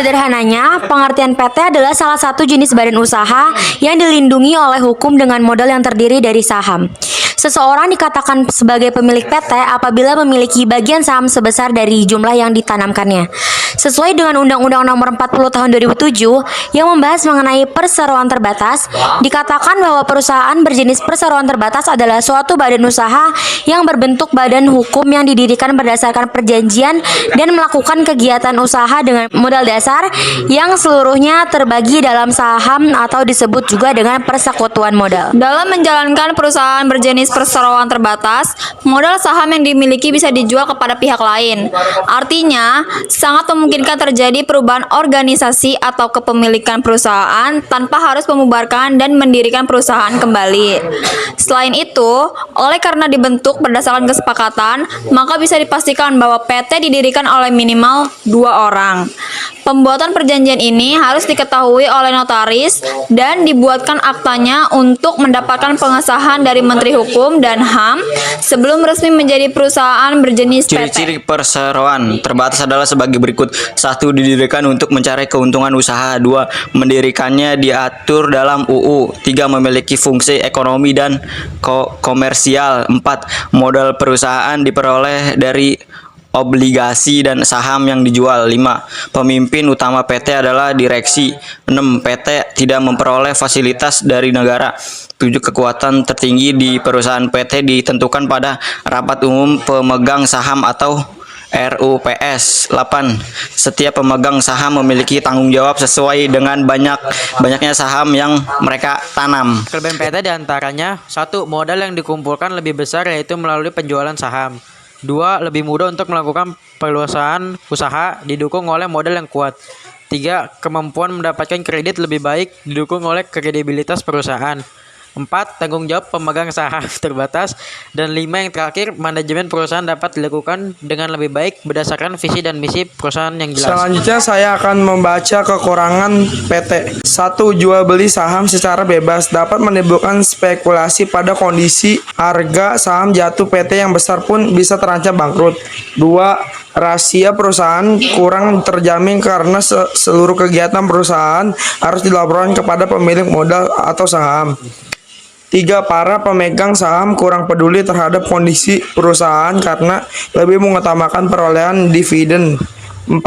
Sederhananya, pengertian PT adalah salah satu jenis badan usaha yang dilindungi oleh hukum dengan modal yang terdiri dari saham. Seseorang dikatakan sebagai pemilik PT apabila memiliki bagian saham sebesar dari jumlah yang ditanamkannya. Sesuai dengan Undang-Undang Nomor 40 Tahun 2007 yang membahas mengenai perseroan terbatas, dikatakan bahwa perusahaan berjenis perseroan terbatas adalah suatu badan usaha yang berbentuk badan hukum yang didirikan berdasarkan perjanjian dan melakukan kegiatan usaha dengan modal dasar yang seluruhnya terbagi dalam saham atau disebut juga dengan persekutuan modal. Dalam menjalankan perusahaan berjenis perseroan terbatas, modal saham yang dimiliki bisa dijual kepada pihak lain. Artinya, sangat memungkinkan terjadi perubahan organisasi atau kepemilikan perusahaan tanpa harus membubarkan dan mendirikan perusahaan kembali. Selain itu, oleh karena dibentuk berdasarkan kesepakatan, maka bisa dipastikan bahwa PT didirikan oleh minimal 2 orang. Pembuatan perjanjian ini harus diketahui oleh notaris dan dibuatkan aktanya untuk mendapatkan pengesahan dari Menteri Hukum dan HAM sebelum resmi menjadi perusahaan berjenis PT. Ciri-ciri perseroan terbatas adalah sebagai berikut. 1. Didirikan untuk mencari keuntungan usaha. 2. Mendirikannya diatur dalam UU. 3. Memiliki fungsi ekonomi dan komersial. 4. Modal perusahaan diperoleh dari obligasi dan saham yang dijual. 5. Pemimpin utama PT adalah direksi. 6. PT tidak memperoleh fasilitas dari negara. 7. Kekuatan tertinggi di perusahaan PT ditentukan pada rapat umum pemegang saham atau RUPS. 8. Setiap pemegang saham memiliki tanggung jawab sesuai dengan banyaknya saham yang mereka tanam. Kelebihan PT diantaranya: 1. Modal yang dikumpulkan lebih besar yaitu melalui penjualan saham. 2. Lebih mudah untuk melakukan peluasan usaha didukung oleh modal yang kuat. 3. Kemampuan mendapatkan kredit lebih baik didukung oleh kredibilitas perusahaan. 4. Tanggung jawab pemegang saham terbatas. Dan 5. Yang terakhir, manajemen perusahaan dapat dilakukan dengan lebih baik berdasarkan visi dan misi perusahaan yang jelas. Selanjutnya saya akan membaca kekurangan PT. 1. Jual beli saham secara bebas dapat menimbulkan spekulasi pada kondisi harga saham jatuh. PT yang besar pun bisa terancam bangkrut. 2. Rahasia perusahaan kurang terjamin karena seluruh kegiatan perusahaan harus dilaporkan kepada pemilik modal atau saham. 3. Para pemegang saham kurang peduli terhadap kondisi perusahaan karena lebih mengutamakan perolehan dividen. 4.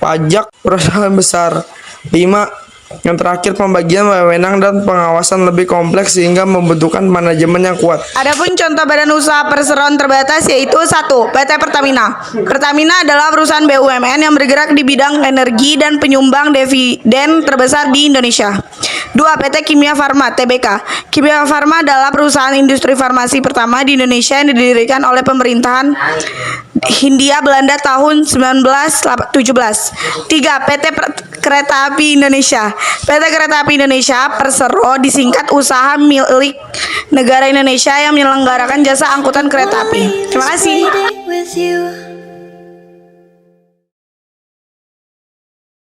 Pajak perusahaan besar. 5. Yang terakhir, pembagian wewenang dan pengawasan lebih kompleks sehingga membutuhkan manajemen yang kuat. Adapun contoh badan usaha perseroan terbatas yaitu 1. PT Pertamina. Pertamina adalah perusahaan BUMN yang bergerak di bidang energi dan penyumbang dividen terbesar di Indonesia. 2. PT Kimia Farma (TBK). Kimia Farma adalah perusahaan industri farmasi pertama di Indonesia yang didirikan oleh pemerintahan Hindia Belanda tahun 1917. 3. PT Kereta Api Indonesia. PT Kereta Api Indonesia Persero disingkat usaha milik negara Indonesia yang menyelenggarakan jasa angkutan kereta api. Terima kasih.